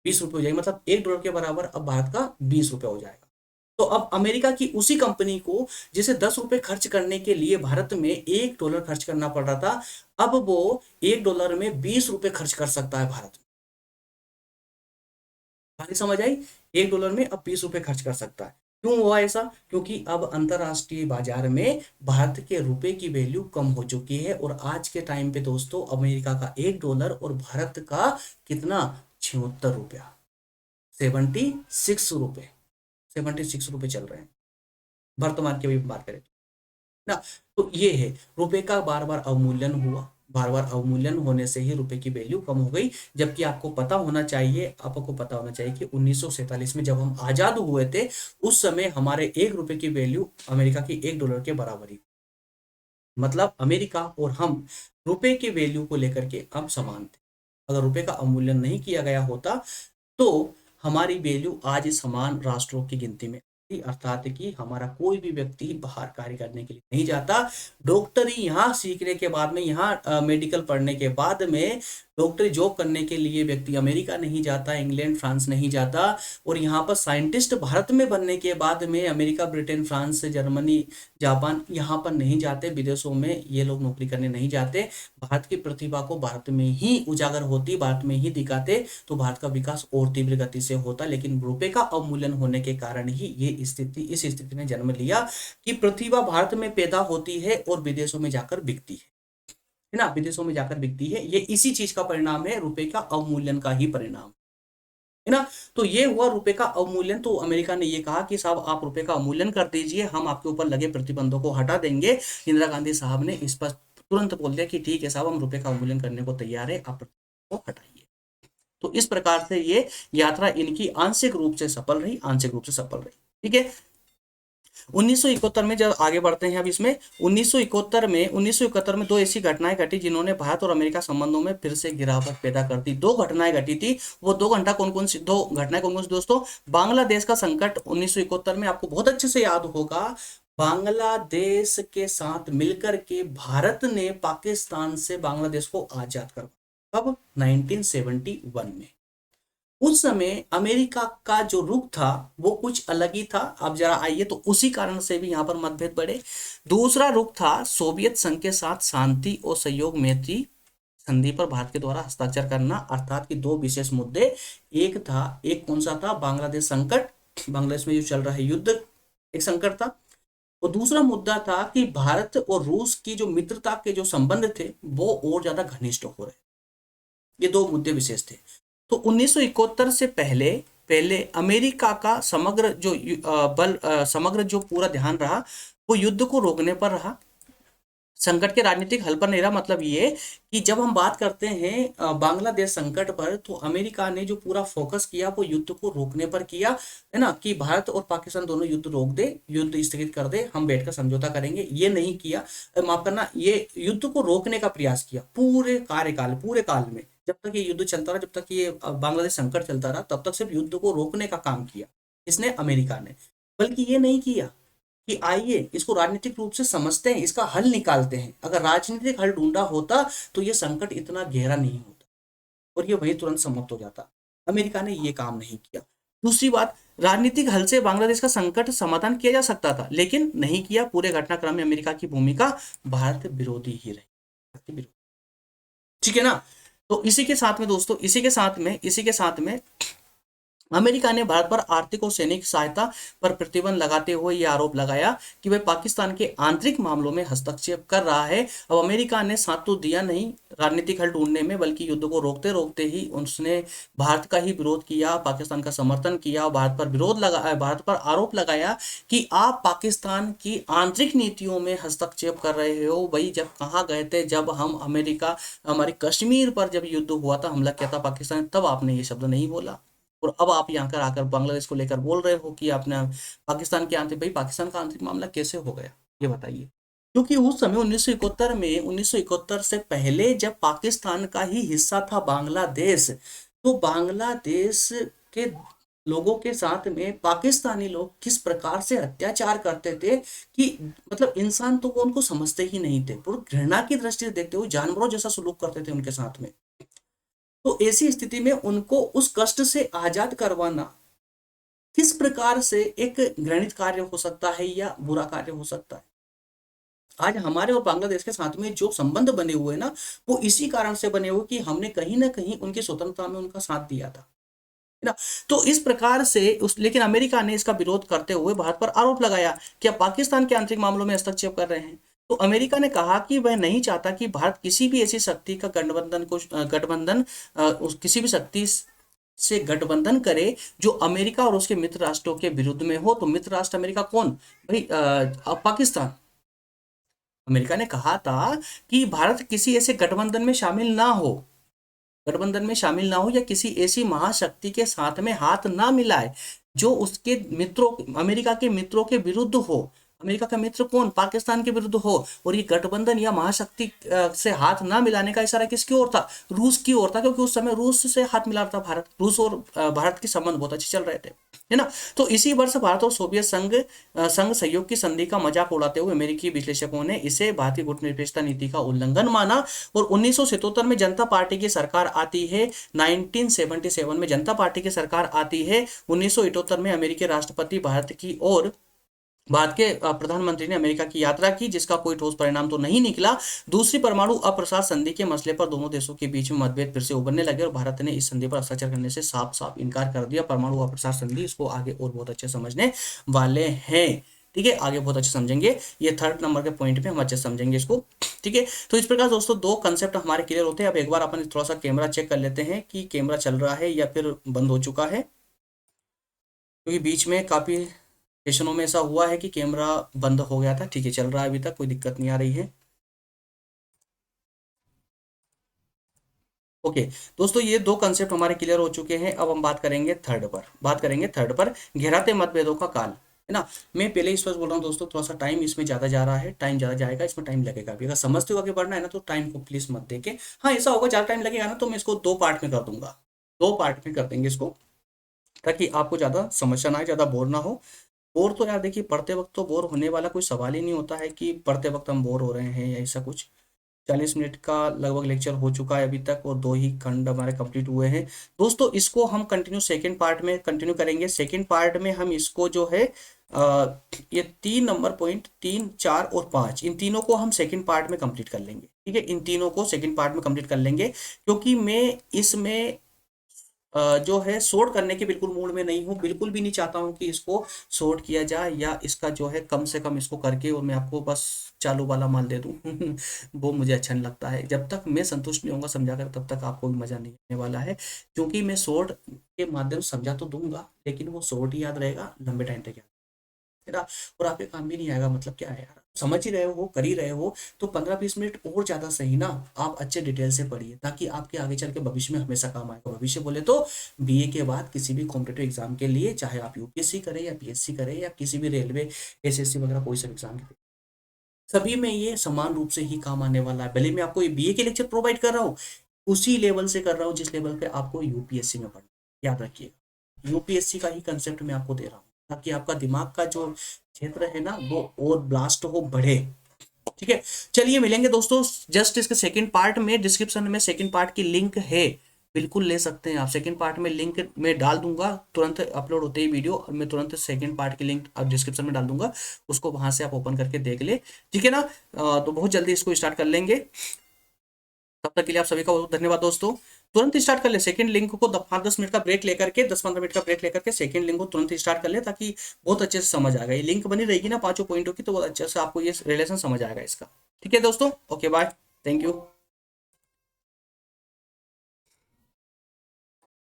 ₹20 हो जाएगी। मतलब $1 के बराबर अब भारत का ₹20 हो जाएगा। तो अब अमेरिका की उसी कंपनी को जिसे ₹10 खर्च करने के लिए भारत में $1 खर्च करना पड़ रहा था, अब वो $1 में ₹20 खर्च कर सकता है भारत में। बात समझ आई? $1 में अब ₹20 खर्च कर सकता है। क्यों हुआ ऐसा? क्योंकि अब अंतरराष्ट्रीय बाजार में भारत के रुपए की वैल्यू कम हो चुकी है। और आज के टाइम पे दोस्तों अमेरिका का $1 और भारत का कितना? ₹76, ₹76, ₹76 चल रहे हैं वर्तमान की अभी बात करें ना। तो ये है, रुपए का बार बार अवमूल्यन हुआ, बार बार अवमूल्यन होने से ही रुपए की वैल्यू कम हो गई। जबकि आपको पता होना चाहिए, कि 1947 में जब हम आजाद हुए थे, उस समय हमारे $1 की वैल्यू अमेरिका की $1 के बराबर ही। मतलब अमेरिका और हम रुपए के वैल्यू को लेकर के अब समान थे। अगर रुपए का अवमूल्यन नहीं किया गया होता तो हमारी वैल्यू आज समान राष्ट्रों की गिनती में, अर्थात कि हमारा कोई भी व्यक्ति बाहर कार्य करने के लिए नहीं जाता। डॉक्टरी यहाँ सीखने के बाद में, यहाँ मेडिकल पढ़ने के बाद में डॉक्टरी जॉब करने के लिए व्यक्ति अमेरिका नहीं जाता, इंग्लैंड फ्रांस नहीं जाता। और यहाँ पर साइंटिस्ट भारत में बनने के बाद में America, Britain, France, Germany, Japan यहाँ पर नहीं जाते, विदेशों में ये लोग नौकरी करने नहीं जाते। भारत की प्रतिभा को भारत में ही उजागर होती, भारत में ही दिखाते, तो भारत का विकास और तीव्र गति से होता। लेकिन रुपए का अवमूल्यन होने के कारण ही ये इस स्थिति ने जन्म लिया कि प्रतिभा भारत में पैदा होती है और विदेशों में जाकर बिकती है ना, विदेशों में जाकर बिकती है। ये इसी चीज का परिणाम है, रुपए का अवमूल्यन का ही परिणाम है ना। तो ये हुआ रुपए का अवमूल्यन। तो अमेरिका ने ये कहा कि साहब आप रुपए का अवमूल्यन कर दीजिए, हम आपके ऊपर लगे प्रतिबंधों को हटा देंगे। इंदिरा गांधी साहब ने इस पर तुरंत बोल दिया कि ठीक है साहब, हम रुपए का अवमूल्यन करने को तैयार है, आप प्रतिबंधों को हटाइए। तो इस प्रकार से ये यात्रा इनकी आंशिक रूप से सफल रही, आंशिक रूप से सफल रही। ठीक है। 1971 में जब आगे बढ़ते हैं अब इसमें 1971 में दो ऐसी घटनाएं घटी जिन्होंने भारत और अमेरिका संबंधों में फिर से गिरावट पैदा कर दी। दो घटनाएं घटी थी, वो दो घटनाएं कौन कौन सी दोस्तों? बांग्लादेश का संकट 1971 में, आपको बहुत अच्छे से याद होगा, बांग्लादेश के साथ मिलकर के भारत ने पाकिस्तान से बांग्लादेश को आजाद कर, कब? 1971 में। उस समय अमेरिका का जो रुख था वो कुछ अलग ही था। अब जरा आइए, तो उसी कारण से भी यहाँ पर मतभेद बढ़े। दूसरा रुख था सोवियत संघ के साथ शांति और सहयोग मैत्री संधि पर भारत के द्वारा हस्ताक्षर करना, अर्थात कि दो विशेष मुद्दे। एक कौन सा था? बांग्लादेश संकट, बांग्लादेश में जो चल रहा है युद्ध, एक संकट था। और दूसरा मुद्दा था कि भारत और रूस की जो मित्रता के जो संबंध थे वो और ज्यादा घनिष्ठ हो रहे। ये दो मुद्दे विशेष थे। तो 1971 से पहले पहले अमेरिका का समग्र जो पूरा ध्यान रहा वो युद्ध को रोकने पर रहा, संकट के राजनीतिक हल पर नहीं रहा। मतलब ये कि जब हम बात करते हैं बांग्लादेश संकट पर, तो अमेरिका ने जो पूरा फोकस किया वो युद्ध को रोकने पर किया, है ना, कि भारत और पाकिस्तान दोनों युद्ध रोक दे, युद्ध स्थगित कर दे, हम बैठकर समझौता करेंगे। ये नहीं किया, माफ करना, ये युद्ध को रोकने का प्रयास किया पूरे काल में। जब तक ये युद्ध चलता रहा, जब तक ये बांग्लादेश संकट चलता रहा, तब तक सिर्फ युद्ध को रोकने का काम किया इसने, अमेरिका ने। बल्कि ये नहीं किया कि आइए इसको राजनीतिक रूप से समझते हैं, इसका हल निकालते हैं। अगर राजनीतिक हल ढूंढा होता तो ये संकट इतना गहरा नहीं होता और ये वहीं तुरंत समाप्त हो जाता। अमेरिका ने ये काम नहीं किया। दूसरी बात, राजनीतिक हल से बांग्लादेश का संकट समाधान किया जा सकता था, लेकिन नहीं किया। पूरे घटनाक्रम में अमेरिका की भूमिका भारत विरोधी ही रही। ठीक है ना? तो इसी के साथ में दोस्तों, इसी के साथ में अमेरिका ने भारत पर आर्थिक और सैनिक सहायता पर प्रतिबंध लगाते हुए यह आरोप लगाया कि वह पाकिस्तान के आंतरिक मामलों में हस्तक्षेप कर रहा है। अब अमेरिका ने साथ तो दिया नहीं राजनीतिक हल ढूंढने में, बल्कि युद्ध को रोकते रोकते ही उसने भारत का ही विरोध किया, पाकिस्तान का समर्थन किया, भारत पर आरोप लगाया कि आप पाकिस्तान की आंतरिक नीतियों में हस्तक्षेप कर रहे हो। वही जब कहाँ गए थे, जब हमारी कश्मीर पर जब युद्ध हुआ था, हमला किया था पाकिस्तान, तब आपने ये शब्द नहीं बोला। और अब आप यहाँ कर आकर बांग्लादेश को लेकर बोल रहे हो कि आपने पाकिस्तान के आंतरिक, भाई पाकिस्तान का आंतरिक मामला कैसे हो गया ये बताइए? क्योंकि उस समय 1971 से पहले जब पाकिस्तान का ही हिस्सा था बांग्लादेश, तो बांग्लादेश के लोगों के साथ में पाकिस्तानी लोग किस प्रकार से अत्याचार करते थे कि मतलब इंसान तो वो उनको समझते ही नहीं थे, पूरी घृणा की दृष्टि से देखते हुए जानवरों जैसा सलूक करते थे उनके साथ में। तो ऐसी स्थिति में उनको उस कष्ट से आजाद करवाना किस प्रकार से एक घृणित कार्य हो सकता है या बुरा कार्य हो सकता है? आज हमारे और बांग्लादेश के साथ में जो संबंध बने हुए ना, वो इसी कारण से बने हुए कि हमने कहीं ना कहीं उनकी स्वतंत्रता में उनका साथ दिया था, है ना। तो इस प्रकार से लेकिन अमेरिका ने इसका विरोध करते हुए भारत पर आरोप लगाया कि आप पाकिस्तान के आंतरिक मामलों में हस्तक्षेप कर रहे हैं। तो अमेरिका ने कहा कि वह नहीं चाहता कि भारत किसी भी ऐसी शक्ति का किसी भी शक्ति से गठबंधन करे जो अमेरिका और उसके मित्र राष्ट्रों के विरुद्ध में हो। तो मित्र राष्ट्र अमेरिका कौन? भाई पाकिस्तान। अमेरिका ने कहा था कि भारत किसी ऐसे गठबंधन में शामिल ना हो, या किसी ऐसी महाशक्ति के साथ में हाथ ना मिलाए जो उसके मित्रों, अमेरिका के मित्रों के विरुद्ध हो। अमेरिका का मित्र कौन? पाकिस्तान के विरुद्ध हो। और ये गठबंधन या महाशक्ति से हाथ ना मिलाने का इशारा किसकी ओर था? रूस की ओर था, क्योंकि उस समय रूस से हाथ मिला रहा था भारत। रूस और भारत के संबंध बहुत अच्छे चल रहे थे, है ना। तो इसी वर्ष भारत और सोवियत संघ सहयोग की संधि का मजाक उड़ाते हुए अमेरिकी विश्लेषकों ने इसे भारतीय गुटनिरपेक्षता नीति का उल्लंघन माना। और 1977 में जनता पार्टी की सरकार आती है। 1977 में जनता पार्टी की सरकार आती है। 1978 में अमेरिकी राष्ट्रपति भारत के प्रधानमंत्री ने अमेरिका की यात्रा की, जिसका कोई ठोस परिणाम तो नहीं निकला। दूसरी परमाणु अप्रसार संधि के मसले पर दोनों देशों के बीच में मतभेद फिर से उभरने लगे और भारत ने इस संधि पर हस्ताक्षर करने से साफ साफ इनकार कर दिया। परमाणु अप्रसार संधि, इसको आगे और बहुत अच्छे समझने वाले हैं, ठीक है, आगे बहुत अच्छे समझेंगे। ये 3rd नंबर के पॉइंट पे हम अच्छे समझेंगे इसको, ठीक है। तो इस प्रकार दोस्तों दो कंसेप्ट हमारे क्लियर होते हैं। अब एक बार अपन थोड़ा सा कैमरा चेक कर लेते हैं कि कैमरा चल रहा है या फिर बंद हो चुका है, क्योंकि बीच में काफी सेशनों में ऐसा हुआ है कि कैमरा बंद हो गया था। ठीक है, चल रहा है अभी तक, कोई दिक्कत नहीं आ रही है। ओके दोस्तों, ये दो कंसेप्ट हमारे क्लियर हो चुके हैं। अब हम बात करेंगे थर्ड पर, गहराते मतभेदों का काल, है ना। मैं पहले ही स्पष्ट बोल रहा हूँ दोस्तों, थोड़ा सा टाइम इसमें ज़्यादा जा रहा है, टाइम ज़्यादा जाएगा, इसमें टाइम लगेगा भी। अगर समझते हो आगे बढ़ना है ना तो टाइम को प्लीज़ मत देके, हाँ ऐसा होगा ज़्यादा टाइम लगेगा ना तो मैं इसको 2 पार्ट में कर दूंगा, 2 पार्ट में कर देंगे इसको, ताकि आपको ज़्यादा समस्या ना आए, ज़्यादा बोर ना हो। बोर तो यार देखिए, पढ़ते वक्त तो बोर होने वाला कोई सवाल ही नहीं होता है कि पढ़ते वक्त हम बोर हो रहे हैं या ऐसा कुछ। 40 मिनट का लगभग लेक्चर हो चुका है अभी तक, और 2 ही खंड हमारे कंप्लीट हुए हैं। दोस्तों इसको हम कंटिन्यू सेकंड पार्ट में कंटिन्यू करेंगे। सेकंड पार्ट में हम इसको जो है ये 3 नंबर पॉइंट, 3, 4 और 5, इन तीनों को हम सेकंड पार्ट में कंप्लीट कर लेंगे। ठीक है, इन तीनों को सेकंड पार्ट में कंप्लीट कर लेंगे, क्योंकि मैं इसमें जो है शॉर्ट करने के बिल्कुल मूड में नहीं हूँ, बिल्कुल भी नहीं चाहता हूँ कि इसको शॉर्ट किया जाए, या इसका जो है कम से कम इसको करके और मैं आपको बस चालू वाला माल दे दूँ वो मुझे अच्छा नहीं लगता है। जब तक मैं संतुष्ट नहीं होऊंगा समझाकर, तब तक आपको भी मजा नहीं आने वाला है, क्योंकि मैं शॉर्ट के माध्यम से समझा तो दूंगा, लेकिन वो शॉर्ट ही याद रहेगा, लंबे टाइम तक याद रहेगा, और आपके काम भी नहीं आएगा। मतलब क्या है यार, समझ ही रहे हो, कर ही रहे हो, तो 15-20 मिनट और ज़्यादा सही ना, आप अच्छे डिटेल से पढ़िए, ताकि आपके आगे चल के भविष्य में हमेशा काम आएगा। भविष्य बोले तो बीए के बाद किसी भी कॉम्पिटेटिव एग्जाम के लिए, चाहे आप यूपीएससी करें या पीएससी करें या किसी भी रेलवे, एसएससी वगैरह कोई सा एग्जाम के लिए, सभी में ये समान रूप से ही काम आने वाला है। भले मैं आपको ये बीए के लेक्चर प्रोवाइड कर रहा हूँ, उसी लेवल से कर रहा हूँ जिस लेवल पे आपको यूपीएससी में पढ़ना, याद रखिएगा, यूपीएससी का ही कंसेप्ट मैं आपको दे रहा हूँ, ताकि आपका दिमाग का जो क्षेत्र है ना वो और ब्लास्ट हो, बढ़े। ठीक है, चलिए मिलेंगे दोस्तों जस्ट इसके सेकंड पार्ट में। डिस्क्रिप्शन में सेकंड पार्ट की लिंक है, बिल्कुल ले सकते हैं आप। सेकंड पार्ट में लिंक मैं डाल दूंगा, तुरंत अपलोड होते ही वीडियो, और मैं तुरंत सेकंड पार्ट की लिंक अब डिस्क्रिप्शन में डाल दूंगा, उसको वहां से आप ओपन करके देख ले। ठीक है ना, तो बहुत जल्दी इसको स्टार्ट कर लेंगे। तब तक के लिए आप सभी का बहुत धन्यवाद दोस्तों। तुरंत स्टार्ट कर ले सेकंड लिंक को, 5-10 मिनट का ब्रेक लेकर के, 10-15 मिनट का ब्रेक लेकर के सेकंड लिंक को तुरंत स्टार्ट कर ले, ताकि बहुत अच्छे से समझ आएगा। ये लिंक बनी रहेगी ना 5 पॉइंटों की, तो बहुत अच्छे से आपको ये रिलेशन समझ आएगा इसका। ठीक है दोस्तों, ओके बाय, थैंक यू।